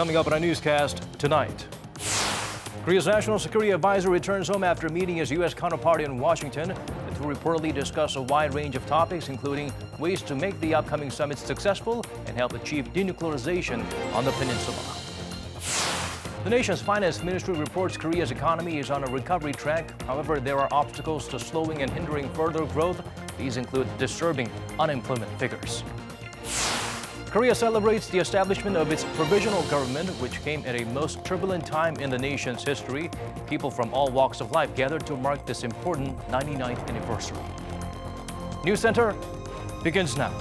Coming up on our newscast tonight. Korea's National Security Advisor returns home after meeting his U.S. counterpart in Washington. The two reportedly discuss a wide range of topics, including ways to make the upcoming summit successful and help achieve denuclearization on the peninsula. The nation's finance ministry reports Korea's economy is on a recovery track. However, there are obstacles to slowing and hindering further growth. These include disturbing unemployment figures. Korea celebrates the establishment of its provisional government, which came at a most turbulent time in the nation's history. People from all walks of life gathered to mark this important 99th anniversary. NEWSCENTER begins now.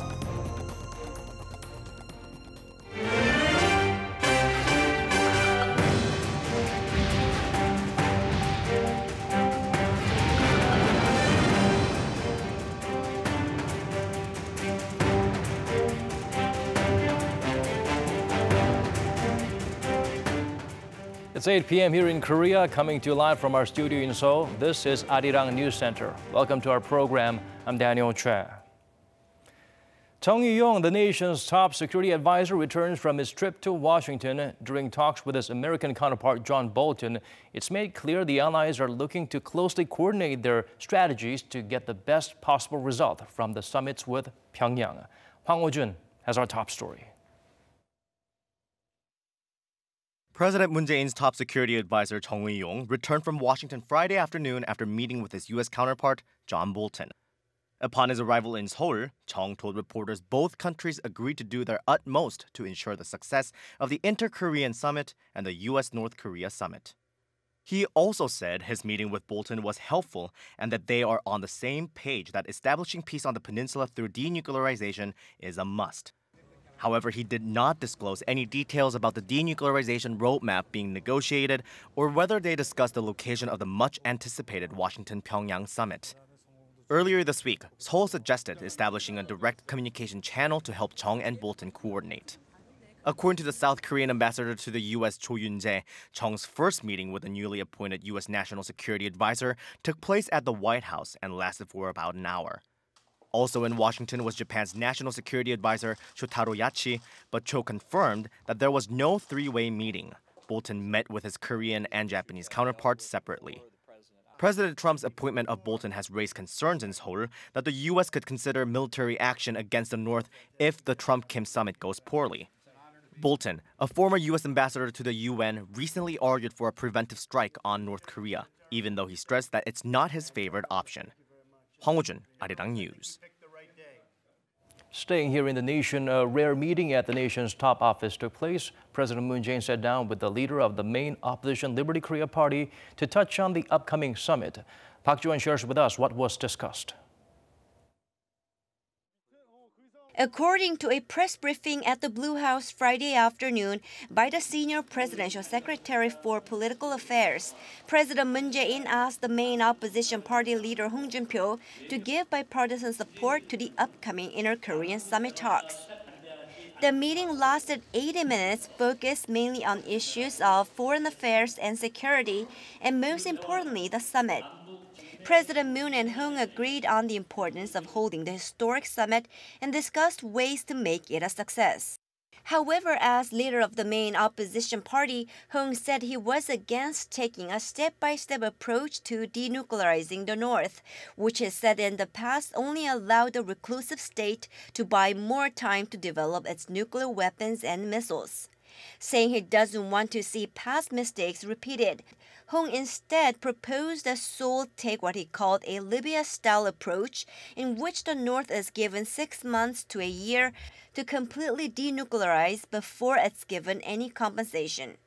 It's 8 p.m. here in Korea, coming to you live from our studio in Seoul. This is Arirang News Center. Welcome to our program. I'm Daniel Choi. Jong-un, the nation's top security advisor, returns from his trip to Washington. During talks with his American counterpart John Bolton, it's made clear the allies are looking to closely coordinate their strategies to get the best possible result from the summits with Pyongyang. Hwang Ho-jun has our top story. President Moon Jae-in's top security advisor Jong-un returned from Washington Friday afternoon after meeting with his U.S. counterpart John Bolton. Upon his arrival in Seoul, Jong told reporters both countries agreed to do their utmost to ensure the success of the Inter-Korean Summit and the U.S.-North Korea Summit. He also said his meeting with Bolton was helpful and that they are on the same page that establishing peace on the peninsula through denuclearization is a must. However, he did not disclose any details about the denuclearization roadmap being negotiated or whether they discussed the location of the much-anticipated Washington-Pyongyang summit. Earlier this week, Seoul suggested establishing a direct communication channel to help Jong and Bolton coordinate. According to the South Korean ambassador to the U.S. Cho Yoon-jae, Jong's first meeting with the newly appointed U.S. National Security Advisor took place at the White House and lasted for about an hour. Also in Washington was Japan's National Security Advisor Shotaro Yachi, but Cho confirmed that there was no three-way meeting. Bolton met with his Korean and Japanese counterparts separately. President Trump's appointment of Bolton has raised concerns in Seoul that the U.S. could consider military action against the North if the Trump-Kim summit goes poorly. Bolton, a former U.S. ambassador to the UN, recently argued for a preventive strike on North Korea, even though he stressed that it's not his favorite option. Hwang Ho-jun, Arirang News. Staying here in the nation, a rare meeting at the nation's top office took place. President Moon Jae-in sat down with the leader of the main opposition Liberty Korea Party to touch on the upcoming summit. Park Jo-won shares with us what was discussed. According to a press briefing at the Blue House Friday afternoon by the senior presidential secretary for political affairs, President Moon Jae-in asked the main opposition party leader Hong Joon-pyo to give bipartisan support to the upcoming Inter-Korean summit talks. The meeting lasted 80 minutes, focused mainly on issues of foreign affairs and security, and most importantly, the summit. President Moon and Hong agreed on the importance of holding the historic summit and discussed ways to make it a success. However, as leader of the main opposition party, Hong said he was against taking a step-by-step approach to denuclearizing the North, which he said in the past only allowed the reclusive state to buy more time to develop its nuclear weapons and missiles. Saying he doesn't want to see past mistakes repeated, Hong instead proposed that Seoul take what he called a Libya-style approach, in which the North is given 6 months to a year to completely denuclearize before it's given any compensation.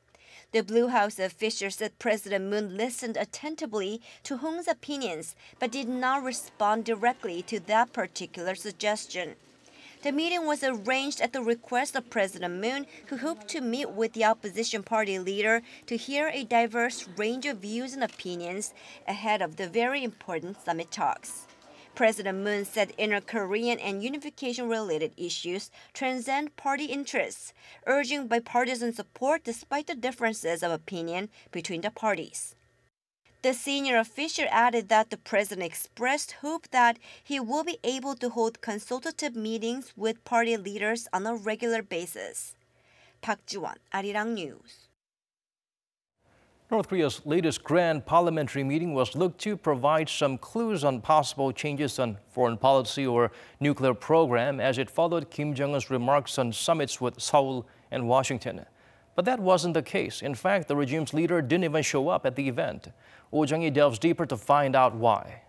The Blue House official said President Moon listened attentively to Hong's opinions, but did not respond directly to that particular suggestion. The meeting was arranged at the request of President Moon, who hoped to meet with the opposition party leader to hear a diverse range of views and opinions ahead of the very important summit talks. President Moon said inter-Korean and unification-related issues transcend party interests, urging bipartisan support despite the differences of opinion between the parties. The senior official added that the president expressed hope that he will be able to hold consultative meetings with party leaders on a regular basis. Park Ji-won, Arirang News. North Korea's latest grand parliamentary meeting was looked to provide some clues on possible changes on foreign policy or nuclear program as it followed Kim Jong-un's remarks on summits with Seoul and Washington. But that wasn't the case. In fact, the regime's leader didn't even show up at the event. Oh Jung-hee delves deeper to find out why.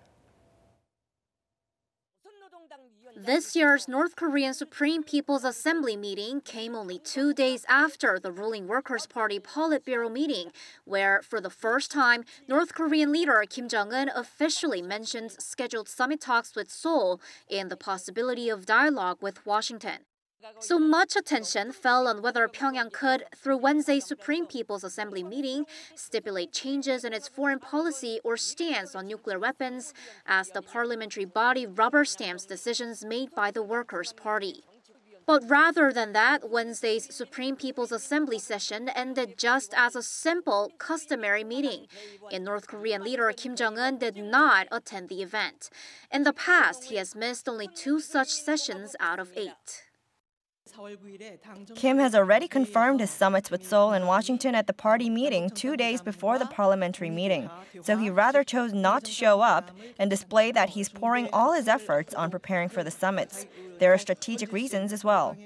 This year's North Korean Supreme People's Assembly meeting came only 2 days after the ruling Workers' Party Politburo meeting, where, for the first time, North Korean leader Kim Jong-un officially mentioned scheduled summit talks with Seoul and the possibility of dialogue with Washington. So much attention fell on whether Pyongyang could, through Wednesday's Supreme People's Assembly meeting, stipulate changes in its foreign policy or stance on nuclear weapons as the parliamentary body rubber stamps decisions made by the Workers' Party. But rather than that, Wednesday's Supreme People's Assembly session ended just as a simple, customary meeting, and North Korean leader Kim Jong-un did not attend the event. In the past, he has missed only 2 such sessions out of 8. Kim has already confirmed his summits with Seoul and Washington at the party meeting 2 days before the parliamentary meeting, so he rather chose not to show up and display that he's pouring all his efforts on preparing for the summits. There are strategic reasons as well.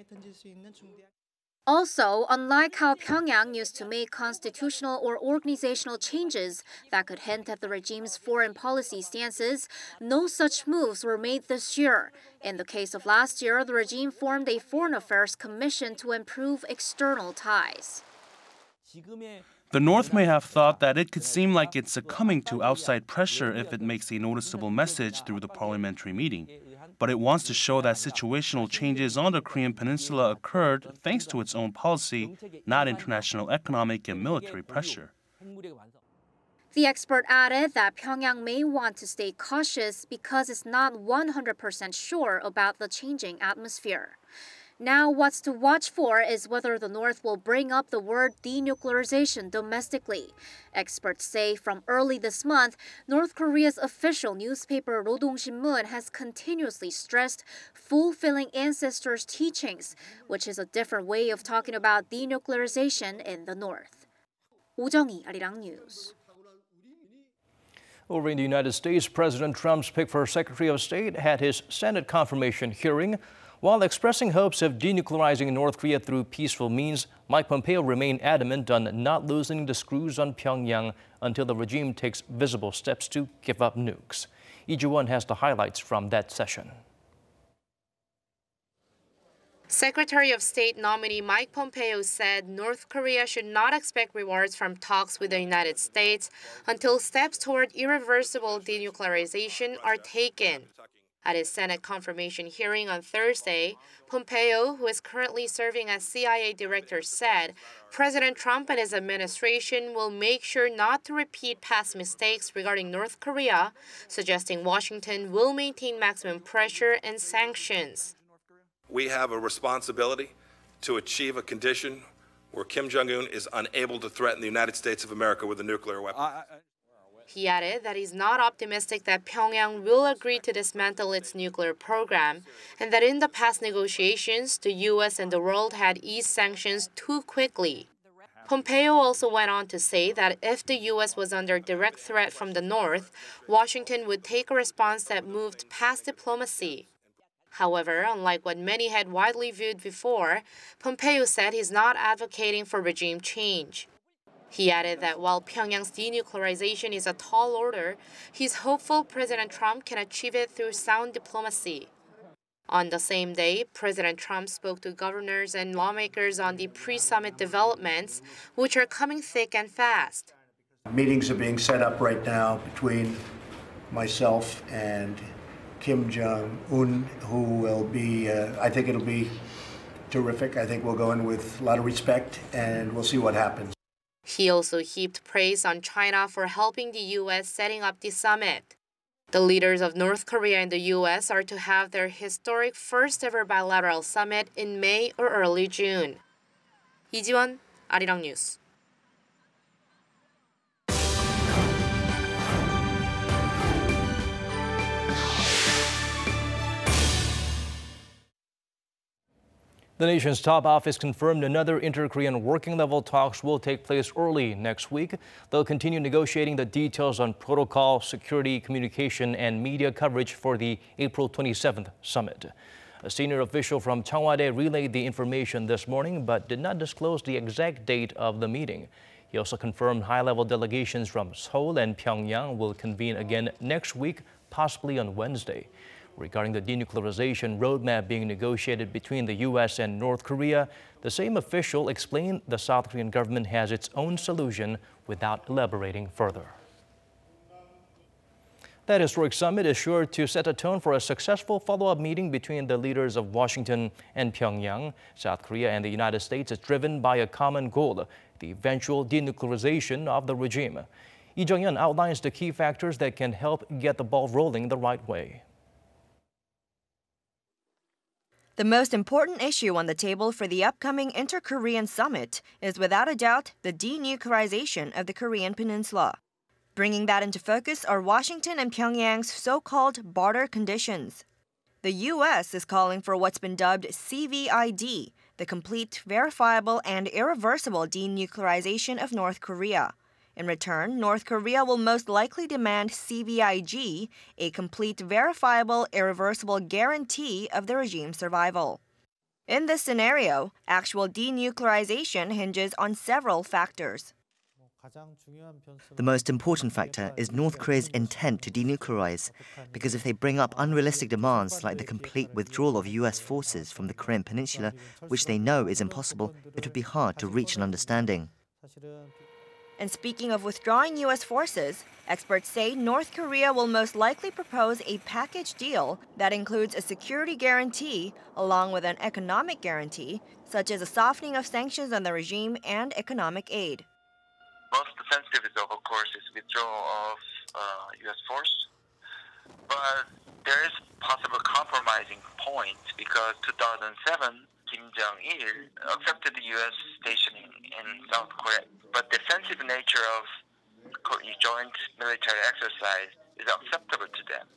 Also, unlike how Pyongyang used to make constitutional or organizational changes that could hint at the regime's foreign policy stances, no such moves were made this year. In the case of last year, the regime formed a Foreign Affairs Commission to improve external ties. The North may have thought that it could seem like it's succumbing to outside pressure if it makes a noticeable message through the parliamentary meeting. But it wants to show that situational changes on the Korean Peninsula occurred thanks to its own policy, not international economic and military pressure. The expert added that Pyongyang may want to stay cautious because it's not 100% sure about the changing atmosphere. Now, what's to watch for is whether the North will bring up the word denuclearization domestically. Experts say from early this month, North Korea's official newspaper Rodong-Sinmun has continuously stressed fulfilling ancestors' teachings, which is a different way of talking about denuclearization in the North. Oh Jung-hee, Arirang News. Over in the United States, President Trump's pick for Secretary of State had his Senate confirmation hearing. While expressing hopes of denuclearizing North Korea through peaceful means, Mike Pompeo remained adamant on not loosening the screws on Pyongyang until the regime takes visible steps to give up nukes. Lee Ji-won has the highlights from that session. Secretary of State nominee Mike Pompeo said North Korea should not expect rewards from talks with the United States until steps toward irreversible denuclearization are taken. At his Senate confirmation hearing on Thursday, Pompeo, who is currently serving as CIA director, said President Trump and his administration will make sure not to repeat past mistakes regarding North Korea, suggesting Washington will maintain maximum pressure and sanctions. We have a responsibility to achieve a condition where Kim Jong-un is unable to threaten the United States of America with a nuclear weapon. He added that he's not optimistic that Pyongyang will agree to dismantle its nuclear program, and that in the past negotiations, the U.S. and the world had eased sanctions too quickly. Pompeo also went on to say that if the U.S. was under direct threat from the North, Washington would take a response that moved past diplomacy. However, unlike what many had widely viewed before, Pompeo said he's not advocating for regime change. He added that while Pyongyang's denuclearization is a tall order, he's hopeful President Trump can achieve it through sound diplomacy. On the same day, President Trump spoke to governors and lawmakers on the pre-summit developments, which are coming thick and fast. Meetings are being set up right now between myself and Kim Jong-un, who will be, I think it'll be terrific. I think we'll go in with a lot of respect, and we'll see what happens. He also heaped praise on China for helping the U.S. setting up the summit. The leaders of North Korea and the U.S. are to have their historic first-ever bilateral summit in May or early June. Lee Ji-won, Arirang News. The nation's top office confirmed another inter-Korean working-level talks will take place early next week. They'll continue negotiating the details on protocol, security, communication, and media coverage for the April 27th summit. A senior official from Cheongwade relayed the information this morning, but did not disclose the exact date of the meeting. He also confirmed high-level delegations from Seoul and Pyongyang will convene again next week, possibly on Wednesday. Regarding the denuclearization roadmap being negotiated between the U.S. and North Korea, the same official explained the South Korean government has its own solution without elaborating further. That historic summit is sure to set a tone for a successful follow-up meeting between the leaders of Washington and Pyongyang. South Korea and the United States is driven by a common goal, the eventual denuclearization of the regime. Jong-un outlines the key factors that can help get the ball rolling the right way. The most important issue on the table for the upcoming inter-Korean summit is without a doubt the denuclearization of the Korean Peninsula. Bringing that into focus are Washington and Pyongyang's so-called barter conditions. The U.S. is calling for what's been dubbed CVID, the complete, verifiable, and irreversible denuclearization of North Korea. In return, North Korea will most likely demand CVIG, a complete, verifiable, irreversible guarantee of the regime's survival. In this scenario, actual denuclearization hinges on several factors. The most important factor is North Korea's intent to denuclearize, because if they bring up unrealistic demands like the complete withdrawal of U.S. forces from the Korean Peninsula, which they know is impossible, it would be hard to reach an understanding. And speaking of withdrawing U.S. forces, experts say North Korea will most likely propose a package deal that includes a security guarantee along with an economic guarantee, such as a softening of sanctions on the regime and economic aid. Most sensitive, of course, is withdrawal of U.S. force. But there is possible compromising point because 2007, Kim Jong-il accepted the U.S. stationing in South Korea. But the defensive nature of joint military exercise is acceptable to them.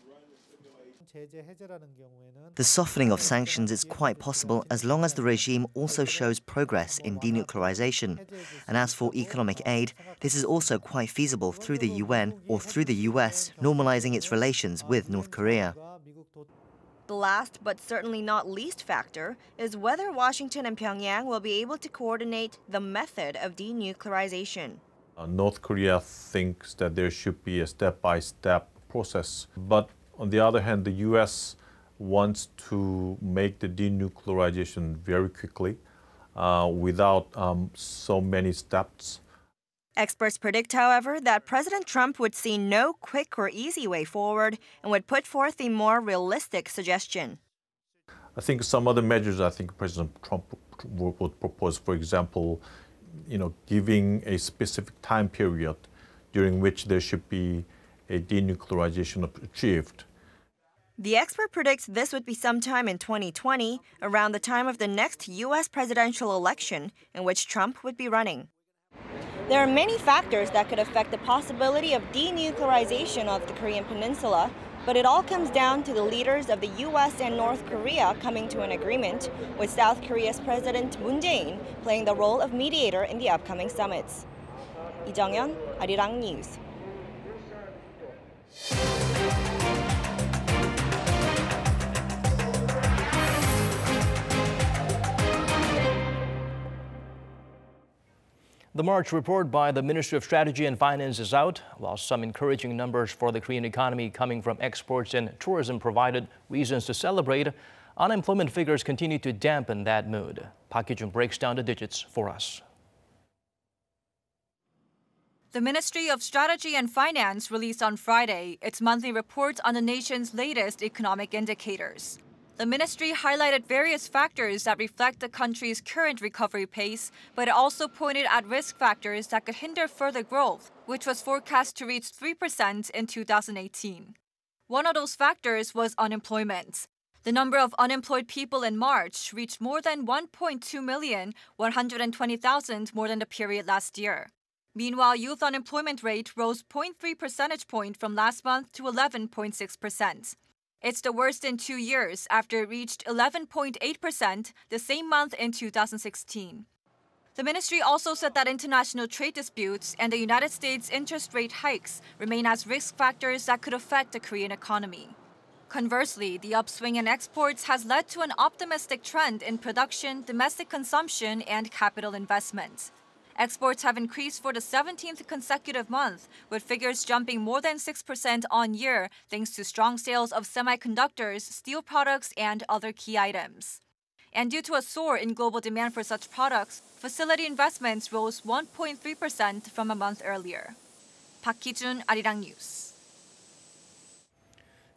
The softening of sanctions is quite possible as long as the regime also shows progress in denuclearization. And as for economic aid, this is also quite feasible through the UN or through the US, normalizing its relations with North Korea. The last but certainly not least factor is whether Washington and Pyongyang will be able to coordinate the method of denuclearization. North Korea thinks that there should be a step-by-step process, but on the other hand, the U.S. wants to make the denuclearization very quickly without so many steps. Experts predict, however, that President Trump would see no quick or easy way forward and would put forth a more realistic suggestion. I think some other measures President Trump would propose, for example, giving a specific time period during which there should be a denuclearization achieved. The expert predicts this would be sometime in 2020, around the time of the next U.S. presidential election in which Trump would be running. There are many factors that could affect the possibility of denuclearization of the Korean Peninsula, but it all comes down to the leaders of the U.S. and North Korea coming to an agreement, with South Korea's President Moon Jae-in playing the role of mediator in the upcoming summits. Lee Jung-yeon, Arirang News. The March report by the Ministry of Strategy and Finance is out. While some encouraging numbers for the Korean economy coming from exports and tourism provided reasons to celebrate, unemployment figures continue to dampen that mood. Park Hee-jun breaks down the digits for us. The Ministry of Strategy and Finance released on Friday its monthly report on the nation's latest economic indicators. The ministry highlighted various factors that reflect the country's current recovery pace, but it also pointed at risk factors that could hinder further growth, which was forecast to reach 3% in 2018. One of those factors was unemployment. The number of unemployed people in March reached more than 1.2 million, 120,000 more than the period last year. Meanwhile, youth unemployment rate rose 0.3 percentage point from last month to 11.6%. It's the worst in 2 years after it reached 11.8% the same month in 2016. The ministry also said that international trade disputes and the United States interest rate hikes remain as risk factors that could affect the Korean economy. Conversely, the upswing in exports has led to an optimistic trend in production, domestic consumption, and capital investment. Exports have increased for the 17th consecutive month, with figures jumping more than 6% on year thanks to strong sales of semiconductors, steel products, and other key items. And due to a soar in global demand for such products, facility investments rose 1.3% from a month earlier. Park Ki-jun, Arirang News.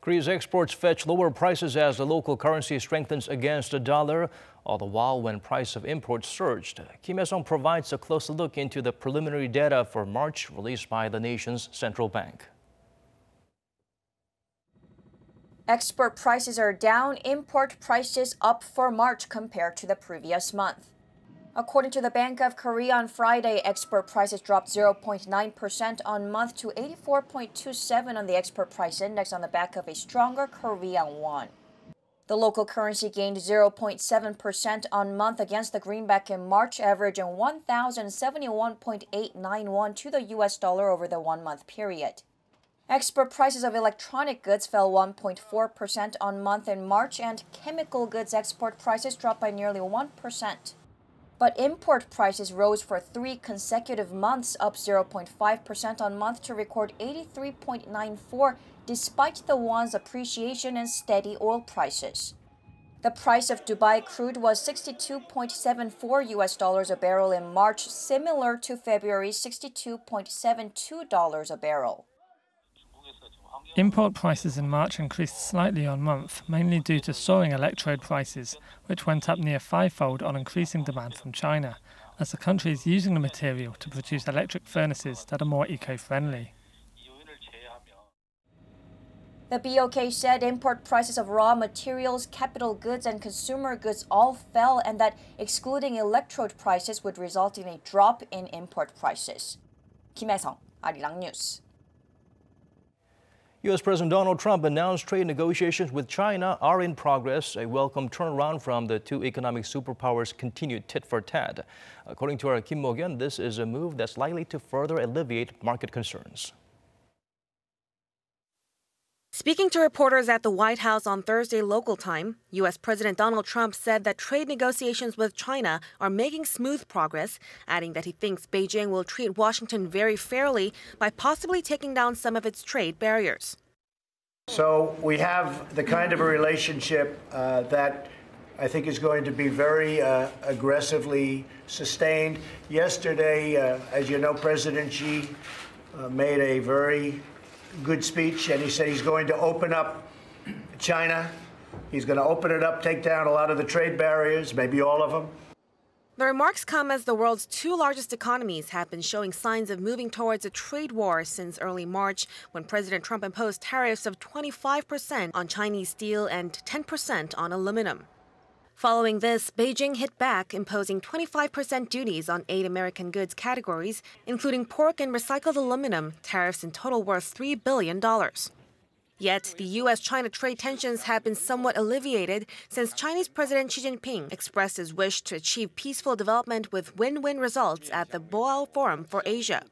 Korea's exports fetch lower prices as the local currency strengthens against the dollar, all the while when price of imports surged. Kim Hye-sung provides a closer look into the preliminary data for March released by the nation's central bank. Export prices are down, import prices up for March compared to the previous month. According to the Bank of Korea on Friday, export prices dropped 0.9% on month to 84.27 on the export price index on the back of a stronger Korean won. The local currency gained 0.7% on month against the greenback in March, averaging 1,071.89 won to the US dollar over the 1-month period. Export prices of electronic goods fell 1.4% on month in March, and chemical goods export prices dropped by nearly 1%. But import prices rose for 3 consecutive months, up 0.5% on month to record 83.94 despite the won's appreciation and steady oil prices. The price of Dubai crude was $62.74 US dollars a barrel in March, similar to February's $62.72 a barrel. Import prices in March increased slightly on month, mainly due to soaring electrode prices, which went up near 5-fold on increasing demand from China, as the country is using the material to produce electric furnaces that are more eco-friendly. The BOK said import prices of raw materials, capital goods, and consumer goods all fell, and that excluding electrode prices would result in a drop in import prices. Kim Hye-sung, Arirang News. U.S. President Donald Trump announced trade negotiations with China are in progress, a welcome turnaround from the two economic superpowers' continued tit-for-tat. According to our Kim Mo-gyun, this is a move that's likely to further alleviate market concerns. Speaking to reporters at the White House on Thursday local time, U.S. President Donald Trump said that trade negotiations with China are making smooth progress, adding that he thinks Beijing will treat Washington very fairly by possibly taking down some of its trade barriers. So we have the kind of a relationship that I think is going to be very aggressively sustained. Yesterday, as you know, President Xi made a very good speech, and he said he's going to open up China. He's going to open it up, take down a lot of the trade barriers, maybe all of them. The remarks come as the world's two largest economies have been showing signs of moving towards a trade war since early March, when President Trump imposed tariffs of 25% on Chinese steel and 10% on aluminum. Following this, Beijing hit back, imposing 25% duties on 8 American goods categories, including pork and recycled aluminum, tariffs in total worth $3 billion. Yet, the U.S.-China trade tensions have been somewhat alleviated since Chinese President Xi Jinping expressed his wish to achieve peaceful development with win-win results at the Boao Forum for Asia.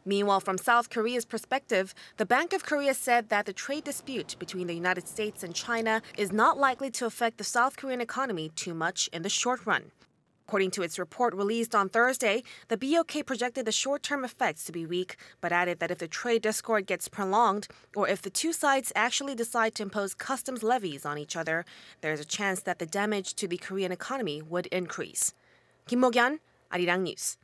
Meanwhile, from South Korea's perspective, the Bank of Korea said that the trade dispute between the United States and China is not likely to affect the South Korean economy too much in the short run. According to its report released on Thursday, the BOK projected the short-term effects to be weak, but added that if the trade discord gets prolonged, or if the two sides actually decide to impose customs levies on each other, there is a chance that the damage to the Korean economy would increase. Kim Mo-gyun, Arirang News.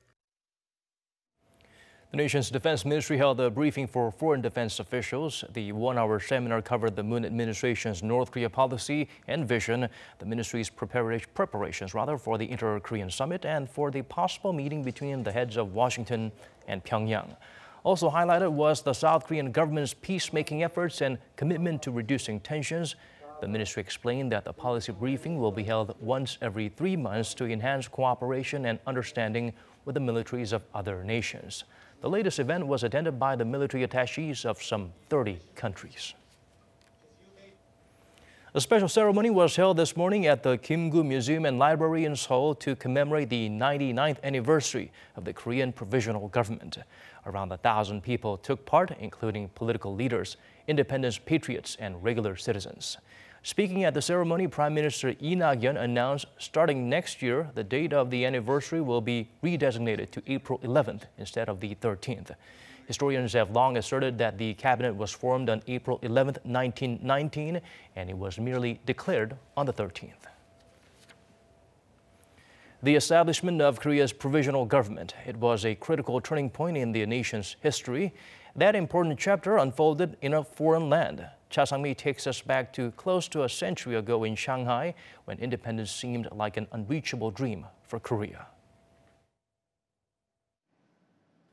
The nation's defense ministry held a briefing for foreign defense officials. The one-hour seminar covered the Moon administration's North Korea policy and vision, the ministry's preparations for the Inter-Korean summit, and for the possible meeting between the heads of Washington and Pyongyang. Also highlighted was the South Korean government's peacemaking efforts and commitment to reducing tensions. The ministry explained that the policy briefing will be held once every 3 months to enhance cooperation and understanding with the militaries of other nations. The latest event was attended by the military attachés of some 30 countries. A special ceremony was held this morning at the Kim-gu Museum and Library in Seoul to commemorate the 99th anniversary of the Korean Provisional Government. Around 1,000 people took part, including political leaders, independence patriots, and regular citizens. Speaking at the ceremony, Prime Minister Lee Nak-yeon announced starting next year, the date of the anniversary will be redesignated to April 11th instead of the 13th. Historians have long asserted that the cabinet was formed on April 11, 1919, and it was merely declared on the 13th. The establishment of Korea's provisional government, it was a critical turning point in the nation's history. That important chapter unfolded in a foreign land. Cha Sang-mi takes us back to close to a century ago in Shanghai, when independence seemed like an unreachable dream for Korea.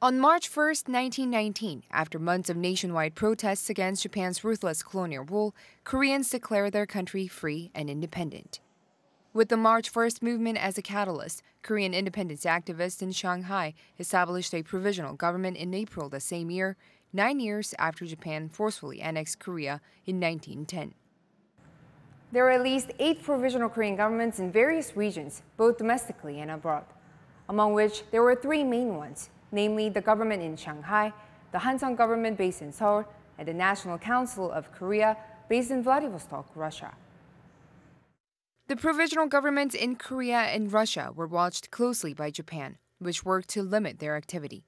On March 1, 1919, after months of nationwide protests against Japan's ruthless colonial rule, Koreans declared their country free and independent. With the March 1st movement as a catalyst, Korean independence activists in Shanghai established a provisional government in April the same year, 9 years after Japan forcefully annexed Korea in 1910. There were at least 8 provisional Korean governments in various regions, both domestically and abroad, among which there were 3 main ones, namely the government in Shanghai, the Hansung government based in Seoul, and the National Council of Korea based in Vladivostok, Russia. The provisional governments in Korea and Russia were watched closely by Japan, which worked to limit their activity.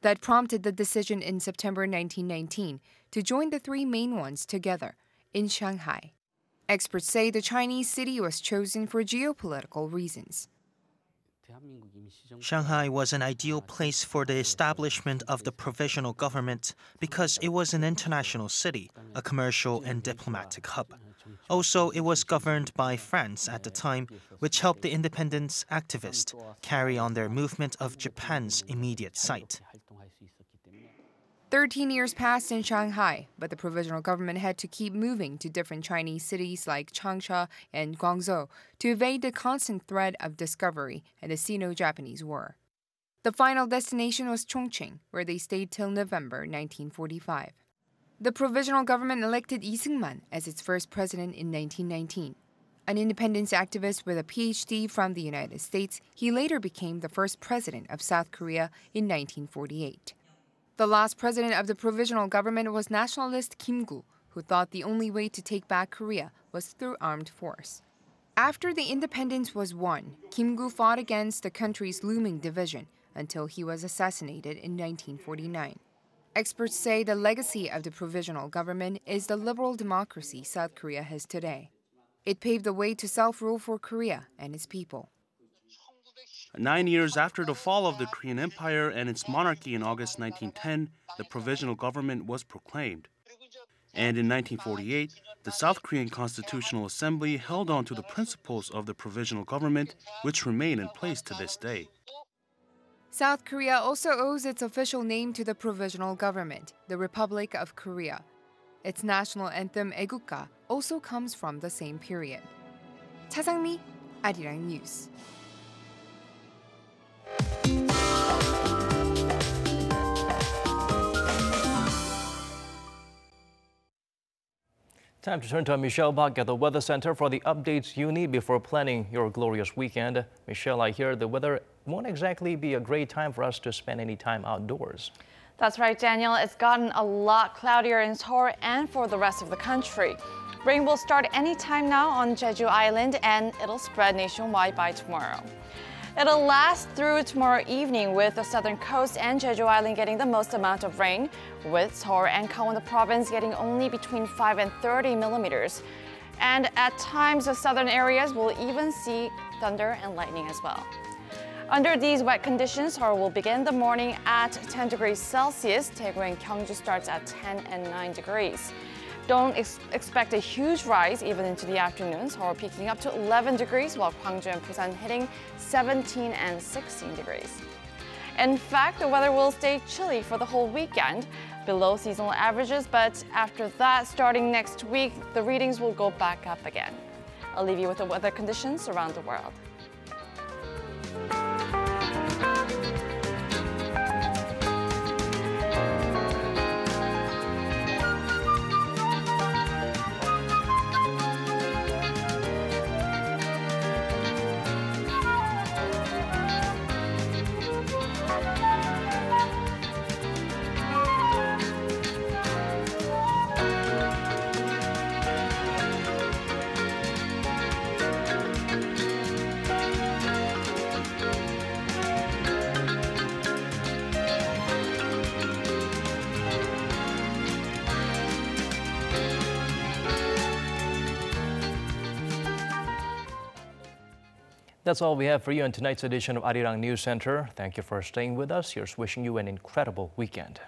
That prompted the decision in September 1919 to join the 3 main ones together in Shanghai. Experts say the Chinese city was chosen for geopolitical reasons. Shanghai was an ideal place for the establishment of the provisional government because it was an international city, a commercial and diplomatic hub. Also, it was governed by France at the time, which helped the independence activists carry on their movement of Japan's immediate sight. 13 years passed in Shanghai, but the provisional government had to keep moving to different Chinese cities like Changsha and Guangzhou to evade the constant threat of discovery and the Sino-Japanese War. The final destination was Chongqing, where they stayed till November 1945. The provisional government elected Lee Seung-man as its first president in 1919. An independence activist with a PhD from the United States, he later became the first president of South Korea in 1948. The last president of the provisional government was nationalist Kim Gu, who thought the only way to take back Korea was through armed force. After the independence was won, Kim Gu fought against the country's looming division until he was assassinated in 1949. Experts say the legacy of the provisional government is the liberal democracy South Korea has today. It paved the way to self-rule for Korea and its people. 9 years after the fall of the Korean Empire and its monarchy in August 1910, the provisional government was proclaimed. And in 1948, the South Korean Constitutional Assembly held on to the principles of the provisional government, which remain in place to this day. South Korea also owes its official name to the provisional government, the Republic of Korea. Its national anthem, 애국가, also comes from the same period. Cha Sang-mi, Arirang News. Time to turn to Michelle Bach at the Weather Center for the updates you need before planning your glorious weekend. Michelle, I hear the weather won't exactly be a great time for us to spend any time outdoors. That's right, Daniel. It's gotten a lot cloudier in Seoul and for the rest of the country. Rain will start anytime now on Jeju Island and it'll spread nationwide by tomorrow. It'll last through tomorrow evening with the southern coast and Jeju Island getting the most amount of rain, with Seoul and Gangwon the province getting only between 5 and 30 millimeters. And at times, the southern areas will even see thunder and lightning as well. Under these wet conditions, Seoul will begin the morning at 10 degrees Celsius. Daegu and Gyeongju starts at 10 and 9 degrees. Don't expect a huge rise even into the afternoons, or peaking up to 11 degrees, while Gwangju and Busan hitting 17 and 16 degrees. In fact, the weather will stay chilly for the whole weekend, below seasonal averages, but after that, starting next week, the readings will go back up again. I'll leave you with the weather conditions around the world. That's all we have for you on tonight's edition of Arirang News Center. Thank you for staying with us. Here's wishing you an incredible weekend.